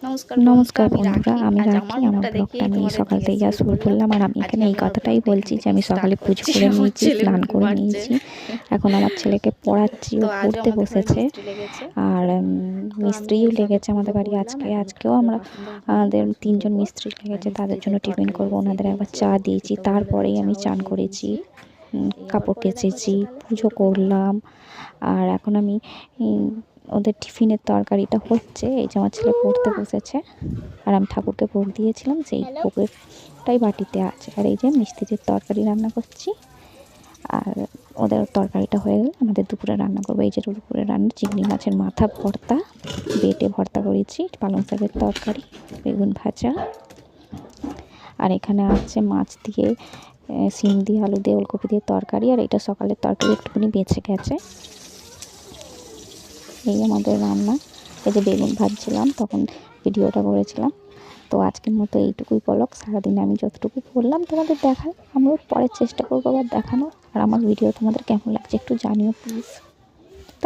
নমস্কার বন্ধুরা, আমি রাখি। আমার ব্লগটা আমি সকাল থেকে শুরু করলাম। আর আমি এখানে এই কথাটাই বলছি যে আমি সকালে পুজো করে নিয়েছি, স্নান করে নিয়েছি। এখন আমার ছেলেকে পড়াচ্ছি, ও পড়তে বসেছে। আর মিস্ত্রিও লেগেছে আমাদের বাড়ি আজকেও আমাদের 3জন মিস্ত্রি লেগেছে, তাদের জন্য টিফিন করবো। ওনাদের একবার চা দিয়েছি, তারপরেই আমি চান করেছি, কাপড় কেচেছি, পুজো করলাম। আর এখন আমি ওদের টিফিনের তরকারিটা হচ্ছে। এই যে আমার ছেলে পড়তে বসেছে, আর আমি ঠাকুরকে ভোগ দিয়েছিলাম, সেই ভোগেরটাই বাটিতে আছে। আর এই যে মিষ্টিদের তরকারি রান্না করছি। আর ওদের তরকারিটা হয়ে গেলে আমাদের দুপুরে রান্না করবো। এই যে দুপুরে রান্না চিংড়ি মাছের মাথা ভর্তা, বেটে ভর্তা করেছি, পালং শাকের তরকারি, বেগুন ভাজা। আর এখানে আছে মাছ দিয়ে, শিম দিয়ে, আলু দিয়ে, ওলকপি দিয়ে তরকারি। আর এটা সকালের তরকারি একটুখানি বেঁচে গেছে। এই আমাদের রান্না। এই যে বেগুন ভাজছিলাম, তখন ভিডিওটা করেছিলাম। তো আজকের মতো এইটুকুই ব্লগ। সারাদিনে আমি যতটুকু করলাম তোমাদের দেখালাম, আমরাও পরের চেষ্টা করবো আবার দেখানোর। আর আমার ভিডিও তোমাদের কেমন লাগছে একটু জানিও প্লিজ।